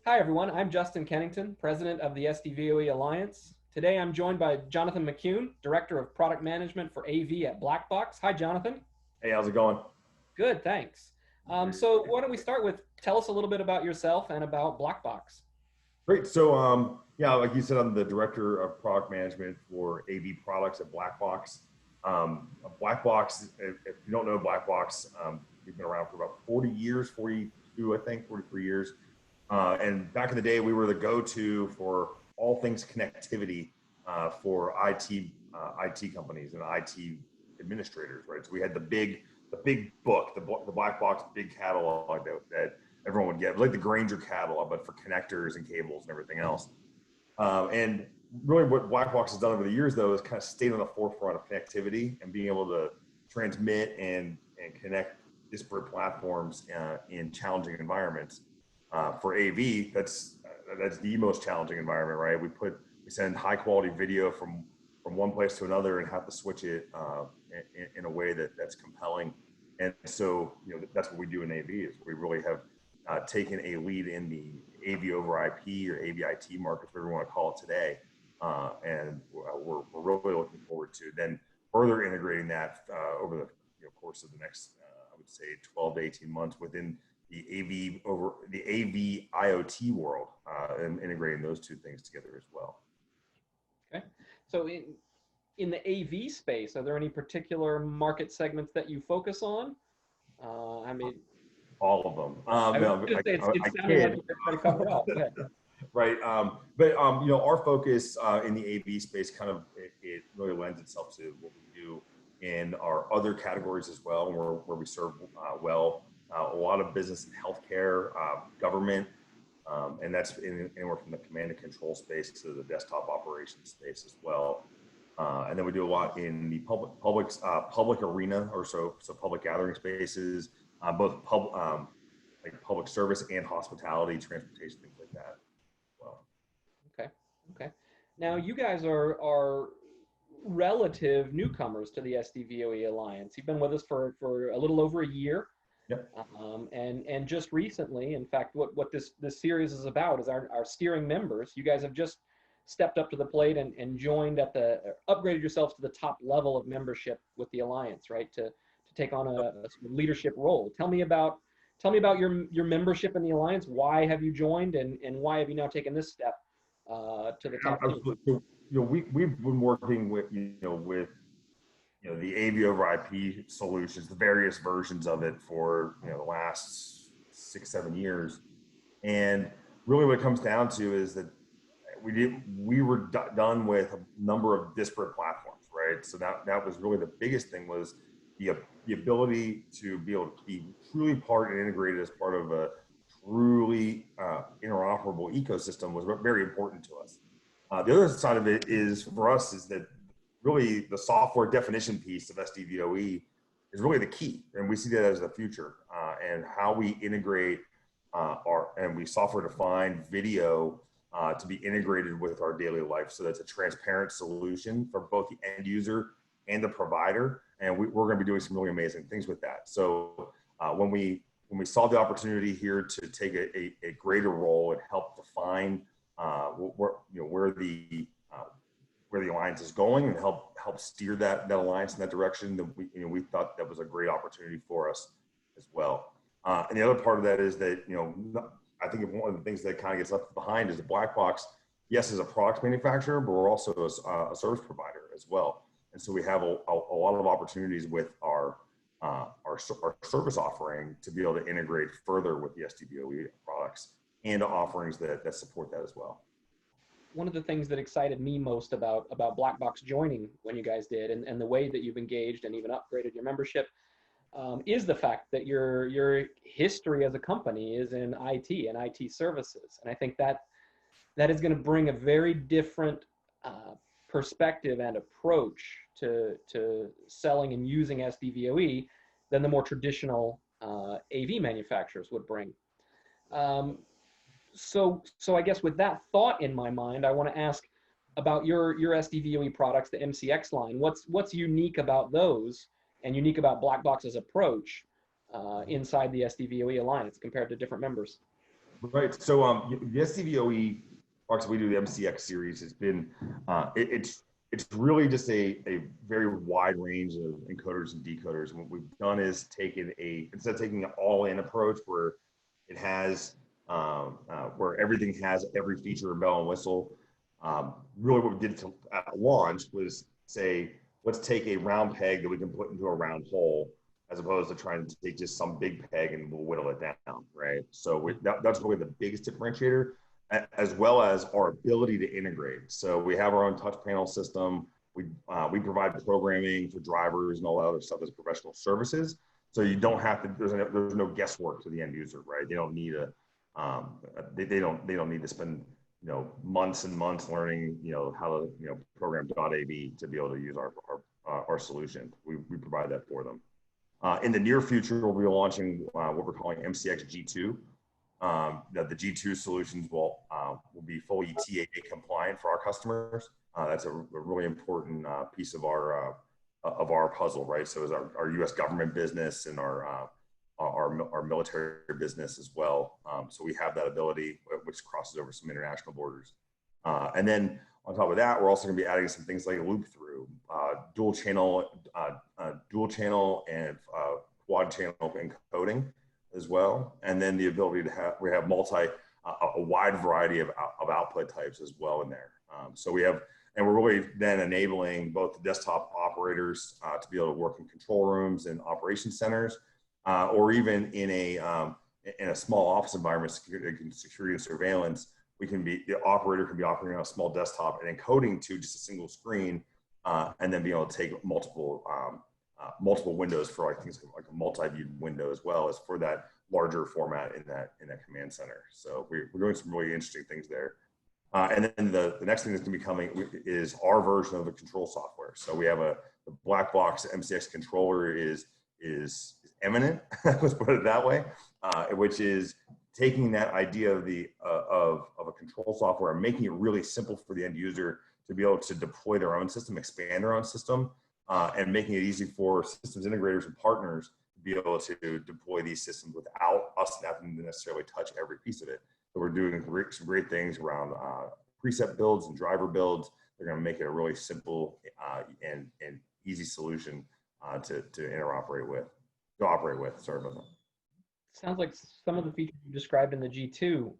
Hi, everyone. I'm Justin Kennington, president of the SDVoE Alliance. Today, I'm joined by Jonathan McCune, director of product management for AV at Blackbox. Hi, Jonathan. Hey, how's it going? Good, thanks. So why don't we start with tell us a little bit about yourself and about Blackbox. Great. So, yeah, like you said, I'm the director of product management for AV products at Blackbox. Blackbox, if you don't know Blackbox, we've been around for about 40 years, 42, I think, 43 years. And back in the day, we were the go-to for all things connectivity for IT companies and IT administrators, right? So we had the big book, the Blackbox big catalog that everyone would get, like the Granger catalog, but for connectors and cables and everything else. And really what Blackbox has done over the years, though, is kind of stayed on the forefront of connectivity and being able to transmit and connect disparate platforms in challenging environments. For AV, that's the most challenging environment, right? We send high quality video from one place to another and have to switch it in a way that's compelling. And so, that's what we do in AV is we really have taken a lead in the AV over IP or AV-IT market, whatever you want to call it today. And we're really looking forward to then further integrating that over the course of the next, I would say 12 to 18 months within the AV IoT world and integrating those two things together as well. Okay. So in the AV space, are there any particular market segments that you focus on? All of them. It's sounding like you're trying to cover it all. Right. But our focus in the AV space it really lends itself to what we do in our other categories as well, where we serve well. A lot of business in healthcare, government, and that's anywhere from the command and control space to the desktop operations space as well. And then we do a lot in the public arena, or so public gathering spaces, both like public service and hospitality, transportation, things like that. Well. Okay. Now you guys are relative newcomers to the SDVoE Alliance. You've been with us for a little over a year. Yep. And just recently, in fact, what this series is about is our steering members. You guys have just stepped up to the plate and joined upgraded yourselves to the top level of membership with the Alliance, right? To take on a leadership role. Tell me about your membership in the Alliance. Why have you joined, and why have you now taken this step to the top? So, we've been working with the AV over IP solutions, the various versions of it for the last 6-7 years, and really what it comes down to is that we were done with a number of disparate platforms, right? So that was really the biggest thing, was the ability to be able to be truly part and integrated as part of a truly interoperable ecosystem was very important to us. The other side of it is, for us, is that really the software definition piece of SDVoE is really the key, and we see that as the future, and how we integrate we software define video to be integrated with our daily life, so that's a transparent solution for both the end user and the provider, and we're going to be doing some really amazing things with that. So when we saw the opportunity here to take a greater role and help define where the Alliance is going and help steer that Alliance in that direction, that we thought that was a great opportunity for us as well. And the other part of that is that I think one of the things that kind of gets left behind is the Blackbox, yes, is a product manufacturer, but we're also a service provider as well. And so we have a lot of opportunities with our service offering to be able to integrate further with the SDVoE products and offerings that support that as well. One of the things that excited me most about Blackbox joining when you guys did, and the way that you've engaged and even upgraded your membership, is the fact that your history as a company is in IT and IT services. And I think that is going to bring a very different perspective and approach to selling and using SDVoE than the more traditional AV manufacturers would bring. So I guess with that thought in my mind, I want to ask about your SDVoE products, the MCX line. What's unique about those and unique about Blackbox's approach inside the SDVoE Alliance compared to different members? Right. So the SDVoE parts we do, the MCX series, has been it's really just a very wide range of encoders and decoders. And what we've done is taken instead of taking an all-in approach where it has where everything has every feature and bell and whistle. Really, what we did at launch was say, let's take a round peg that we can put into a round hole, as opposed to trying to take just some big peg and we'll whittle it down, right? So that's really the biggest differentiator, as well as our ability to integrate. So we have our own touch panel system. We provide programming for drivers and all that other stuff as professional services. So you don't have to. There's no guesswork to the end user, right? They don't need they don't need to spend months and months learning how to program .av to be able to use our solution. We provide that for them. In the near future, we'll be launching what we're calling MCX G2. The G2 solutions will be fully TAA compliant for our customers. That's a really important piece of our puzzle, right? So is our U.S. government business and our military business as well. So we have that ability, which crosses over some international borders. And then on top of that, we're also going to be adding some things like loop through, dual channel and quad channel encoding as well. And then the ability to have a wide variety of output types as well in there. So we're really then enabling both the desktop operators to be able to work in control rooms and operation centers, or even in a small office environment, security and surveillance. The operator can be operating on a small desktop and encoding to just a single screen, and then be able to take multiple windows for things like a multi-view window, as well as for that larger format in that command center. So we're doing some really interesting things there. And then the next thing that's going to be coming is our version of the control software. So we have the black box MCX controller is eminent, let's put it that way, which is taking that idea of a control software and making it really simple for the end user to be able to deploy their own system, expand their own system, and making it easy for systems integrators and partners to be able to deploy these systems without us having to necessarily touch every piece of it. So we're doing some great things around preset builds and driver builds. They're going to make it a really simple and easy solution to operate with. Sorry about that. Sounds like some of the features you described in the G2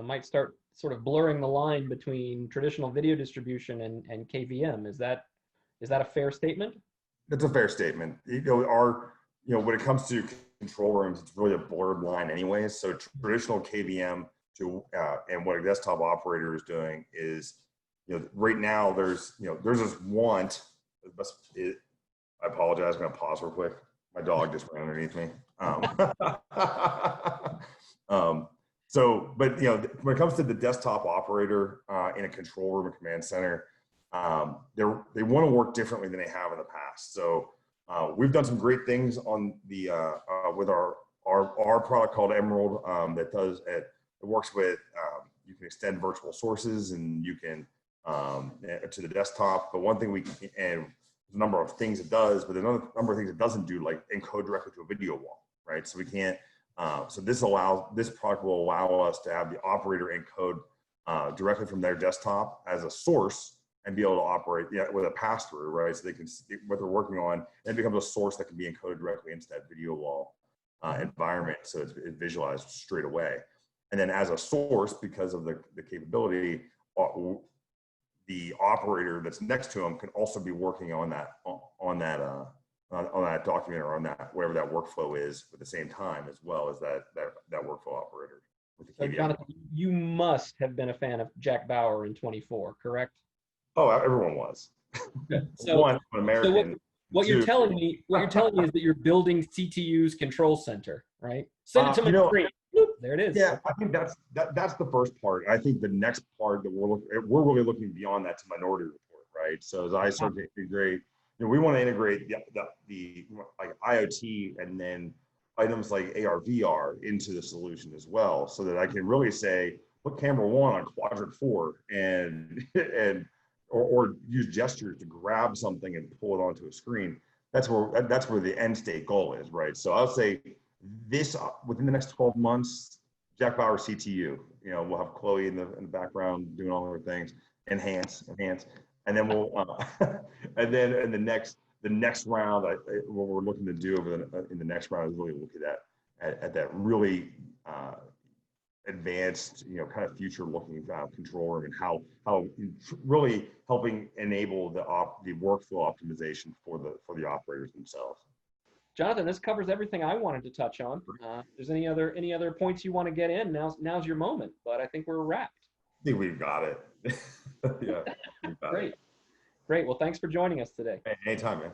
might start sort of blurring the line between traditional video distribution and KVM. Is that a fair statement? That's a fair statement. When it comes to control rooms, it's really a blurred line anyways. So traditional KVM and what a desktop operator is doing is, right now there's this want. I apologize. I'm going to pause real quick. My dog just ran underneath me. But when it comes to the desktop operator in a control room or command center, they want to work differently than they have in the past. So we've done some great things on the with our product called Emerald it works with you can extend virtual sources and you can to the desktop. But one thing and a number of things it does, but another number of things it doesn't do, like encode directly to a video wall, right? So we can't. So this product will allow us to have the operator encode directly from their desktop as a source and be able to operate with a pass-through, right? So they can see what they're working on, and it becomes a source that can be encoded directly into that video wall environment, so it's visualized straight away. And then as a source, because of the capability, the operator that's next to them can also be working on that document or on that whatever that workflow is at the same time, as well as that workflow operator. So Jonathan, you must have been a fan of Jack Bauer in 24, correct? Oh, everyone was. So, One, American. What you're telling me is that you're building CTU's control center, right? Send it to my screen. Boop, there it is. Yeah, I think that's the first part. I think the next part that we're really looking beyond that to Minority Report, right? So as I start to integrate, we want to integrate the like IoT and then items like AR, VR into the solution as well, so that I can really say, put camera 1 on quadrant 4 or use gestures to grab something and pull it onto a screen. That's where the end state goal is, right? So I'll say this within the next 12 months, Jack Bauer CTU. We'll have Chloe in the background doing all her things. Enhance, and then we'll and then in the next round, what we're looking to do in the next round is really look at that really advanced, kind of future-looking control room, and how really helping enable the workflow optimization for the operators themselves. Jonathan, this covers everything I wanted to touch on. If there's any other points you want to get in, now's your moment. But I think we're wrapped. I think we've got it. Yeah. Great. Well, thanks for joining us today. Anytime, man.